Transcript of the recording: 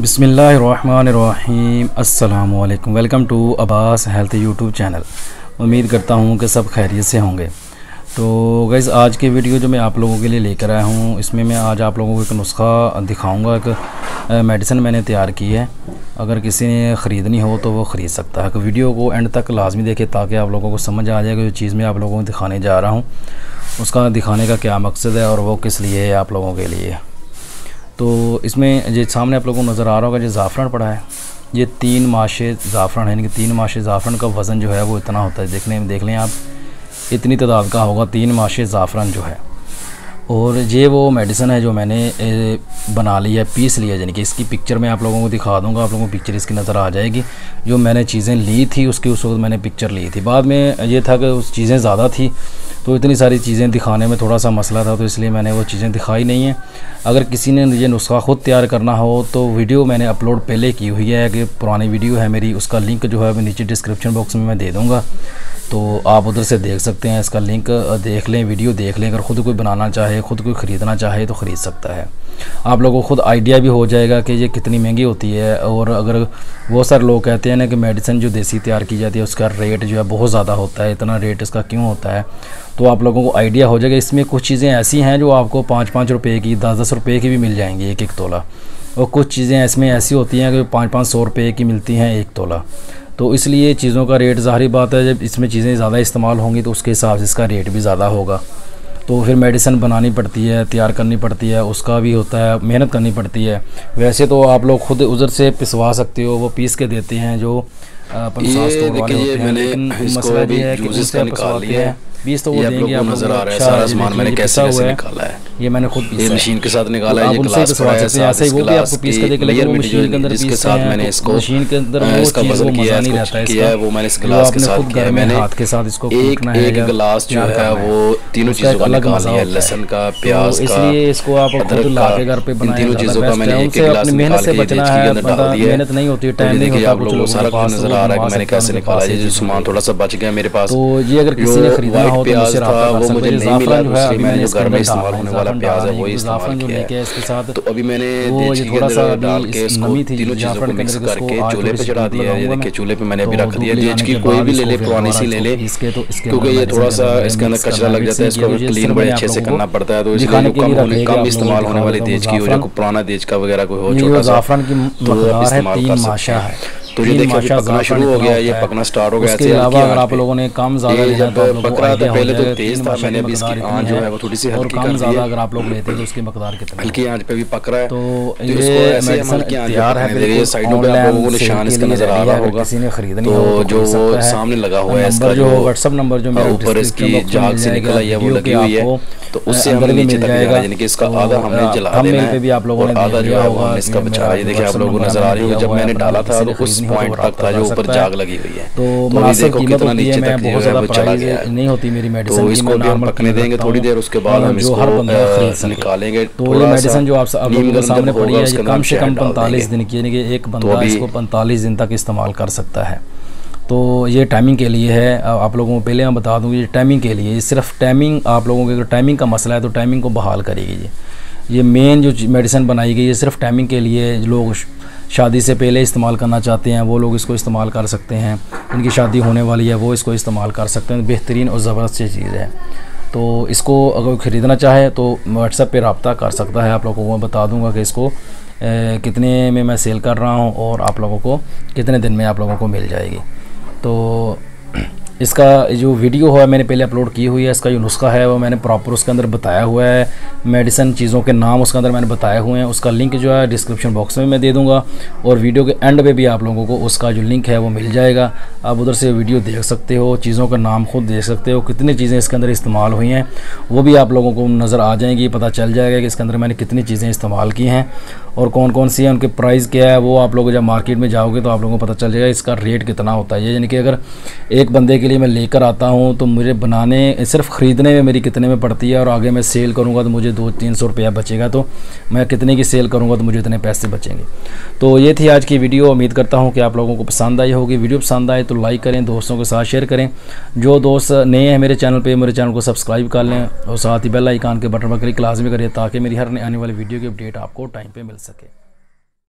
बिस्मिल्लाहिर्रहमानिर्रहीम। अस्सलाम वालेकुम। Welcome to Abbas health YouTube channel. उम्मीद करता हूँ कि सब खैरियत से होंगे। तो गाइस, आज की वीडियो जो मैं आप लोगों के लिए लेकर आया हूँ, इसमें मैं आज आप लोगों को एक नुस्खा दिखाऊंगा। एक मेडिसिन मैंने तैयार की है। अगर किसी ने ख़रीदनी हो तो वो ख़रीद सकता है। तो वीडियो को एंड तक लाजमी देखें ताकि आप लोगों को समझ आ जाए कि जो चीज़ मैं आप लोगों को दिखाने जा रहा हूँ उसका दिखाने का क्या मकसद है और वो किस लिए है आप लोगों के लिए। तो इसमें जो सामने आप लोगों को नज़र आ रहा होगा, जो ज़ाफ़रान पड़ा है, ये 3 माशे ज़ाफ़रान है। यानी कि 3 माशे ज़ाफ़रान का वज़न जो है वो इतना होता है। देख लें आप, इतनी तादाद का होगा 3 माशे ज़ाफ़रान जो है। और ये वो मेडिसिन है जो मैंने बना ली है, पीस लिया। यानी कि इसकी पिक्चर मैं आप लोगों को दिखा दूंगा, आप लोगों को पिक्चर इसकी नज़र आ जाएगी। जो मैंने चीज़ें ली थी उसकी उस वक्त मैंने पिक्चर ली थी। बाद में ये था कि उस चीज़ें ज़्यादा थी तो इतनी सारी चीज़ें दिखाने में थोड़ा सा मसला था, तो इसलिए मैंने वो चीज़ें दिखाई नहीं हैं। अगर किसी ने ये नुस्खा ख़ुद तैयार करना हो तो वीडियो मैंने अपलोड पहले की हुई है कि पुरानी वीडियो है मेरी, उसका लिंक जो है मैं नीचे डिस्क्रिप्शन बॉक्स में मैं दे दूँगा, तो आप उधर से देख सकते हैं। इसका लिंक देख लें, वीडियो देख लें। अगर ख़ुद कोई बनाना चाहे, ख़ुद कोई ख़रीदना चाहे तो ख़रीद सकता है। आप लोगों को ख़ुद आइडिया भी हो जाएगा कि ये कितनी महंगी होती है। और अगर बहुत सारे लोग कहते हैं ना कि मेडिसिन जो देसी तैयार की जाती है उसका रेट जो है बहुत ज़्यादा होता है, इतना रेट इसका क्यों होता है, तो आप लोगों को आइडिया हो जाएगा। इसमें कुछ चीज़ें ऐसी हैं जो आपको 5-5 रुपये की, 10-10 रुपये की भी मिल जाएंगी एक तोला। और कुछ चीज़ें इसमें ऐसी होती हैं कि 500-500 रुपये की मिलती हैं एक तोला। तो इसलिए चीज़ों का रेट, ज़ाहिर बात है जब इसमें चीज़ें ज़्यादा इस्तेमाल होंगी तो उसके हिसाब से इसका रेट भी ज़्यादा होगा। तो फिर मेडिसिन बनानी पड़ती है, तैयार करनी पड़ती है, उसका भी होता है, मेहनत करनी पड़ती है। वैसे तो आप लोग खुद उधर से पिसवा सकते हो, वो पीस के देते हैं जो 50 स्टोर वाले होते हैं। लेकिन मसला ये है कि उनसे पिसवाते हैं, 20 तो वो देंगे। आप नजर आ रहा है सारा सामान मैंने कैसे निकाला है, ये मैंने खुद पीसा है, मशीन के साथ निकाला है। ये ग्लास पड़ा है, ऐसे ही वो भी आपको पीस के देके, लेकिन वो मशीन के अंदर जिसके पीसते साथ हैं मैंने तो इसको मशीन के अंदर वो इसका चीज़ वो वजन मज़ा नहीं रहता है इसका। वो मैंने इस गिलास के साथ किया है। मैंने हाथ के साथ इसको एक गिलास जो है वो तीनों चीज़ों का निकाला है, लहसुन का, प्याज का, इसलिए इसको आप खुद ला के घर पे बनाएं। तीनों चीज़ों का मैंने एक गिलास मेहनत से बचना है, मेहनत नहीं होती, टाइम नहीं होता। आप लोगों को सारा कुछ नजर आ रहा है कि मैंने कैसे निकाला। ये जो सामान थोड़ा सा बच गया मेरे पास, तो ये अगर किसी ने खरीदना हो तो मुझसे राब्ता कर सकते हैं। ज़ाफ़रान जो है अभी मैंने जो घर में इस्तेमाल होने वाला प्याज है वही इस्तेमाल किया है इसके साथ। तो अभी मैंने वो ये थोड़ा सा डाल के इसको तीनों चीज़ों को मिक्स करके चूल्हे पे चढ़ा दिया है। ये देखिए चूल्हे पे मैंने अभी रख दिया। देज की कोई भी ले ले, पुरानी सी ले ले, क्योंकि ये थोड़ा सा इसके अंदर कचरा लग जाता है, इसको क्लीन बड़े अच्छे से करना पड़ता है। तो इसलिए कम इस्तेमाल होने वाली देज की हो या पुराना देज का वगैरह कोई हो छोटा सा, तो इस्तेमाल कर सकते हैं। तो ये देखिए पकना शुरू हो गया, ये पकना स्टार्ट हो गया। इसके अलावा अगर आप लोगों ने कम ज़्यादा जब पक रहा था पहले तो तेज था, मैंने अभी इसकी आंच जो है वो थोड़ी सी हल्की कर दी है। अगर आप लोग लेते तो उसकी मकदार कितनी हल्की आंच पे भी पक रहा है। तो ये मेडिसिन तैयार है, मेरे साइडों पे आप लोगों को निशान इसका नजर आ रहा होगा। किसी ने खरीदनी तो जो सामने लगा हुआ है इसका जो व्हाट्सएप नंबर जो मेरे ऊपर इसकी झाग से निकल आई है वो लगी हुई है, तो उससे हमने नीचे तक जाएगा। यानी कि इसका आधा हमने जला देना है और आधा जो है वो हमने इसका बचा। ये देखिए आप लोगों को नजर आ रही है, जब मैंने डाला था तो उस पॉइंट तक था जो ऊपर जाग लगी हुई है। तो देखो कितना नीचे तक जो है वो चला गया है। नहीं होती मेरी मेडिसिन, तो इसको भी हम पकने देंगे थोड़ी देर, उसके बाद हम इसको निकालेंगे। तो ये मेडिसिन जो आप लोगों के सामने पड़ी है ये कम से कम 45 दिन की, यानी कि एक बंदा इसको 45 दिन तक इस्तेमाल कर सकता है। तो ये टाइमिंग के लिए है। आप लोगों को पहले मैं बता दूँ, ये टाइमिंग के लिए, सिर्फ टाइमिंग, आप लोगों के अगर टाइमिंग का मसला है तो टाइमिंग को बहाल करेगी। ये मेन जो मेडिसिन बनाई गई है सिर्फ टाइमिंग के लिए। लोग शादी से पहले इस्तेमाल करना चाहते हैं वो लोग इसको इस्तेमाल कर सकते हैं, जिनकी शादी होने वाली है वो इसको इस्तेमाल कर सकते हैं। बेहतरीन और ज़बरदस्त चीज़ है। तो इसको अगर ख़रीदना चाहे तो व्हाट्सएप पे रब्ता कर सकता है। आप लोगों को मैं बता दूंगा कि इसको कितने में मैं सेल कर रहा हूँ और आप लोगों को कितने दिन में आप लोगों को मिल जाएगी। तो इसका जो वीडियो है मैंने पहले अपलोड की हुई है। इसका जो नुस्खा है वो मैंने प्रॉपर उसके अंदर बताया हुआ है, मेडिसिन चीज़ों के नाम उसके अंदर मैंने बताए हुए हैं। उसका लिंक जो है डिस्क्रिप्शन बॉक्स में मैं दे दूंगा और वीडियो के एंड पे भी आप लोगों को उसका जो लिंक है वो मिल जाएगा। आप उधर से वीडियो देख सकते हो, चीज़ों का नाम खुद देख सकते हो, कितनी चीज़ें इसके अंदर इस्तेमाल हुई हैं वो भी आप लोगों को नज़र आ जाएंगी। पता चल जाएगा कि इसके अंदर मैंने कितनी चीज़ें इस्तेमाल की हैं और कौन कौन सी हैं, उनके प्राइस क्या है। वो आप लोग जब मार्केट में जाओगे तो आप लोगों को पता चल जाएगा इसका रेट कितना होता है। यानी कि अगर एक बंदे के लिए मैं लेकर आता हूँ तो मुझे बनाने, सिर्फ ख़रीदने में मेरी कितने में पड़ती है और आगे मैं सेल करूँगा तो मुझे 200-300 रुपया बचेगा, तो मैं कितने की सेल करूँगा तो मुझे इतने पैसे बचेंगे। तो ये थी आज की वीडियो। उम्मीद करता हूँ कि आप लोगों को पसंद आई होगी। वीडियो पसंद आए तो लाइक करें, दोस्तों के साथ शेयर करें। जो दोस्त नए हैं मेरे चैनल पे, मेरे चैनल को सब्सक्राइब कर लें और साथ ही बेल आइकन के बटन पर क्लिक लाजमी करें ताकि मेरी हर आने वाली वीडियो की अपडेट आपको टाइम पे मिल सके।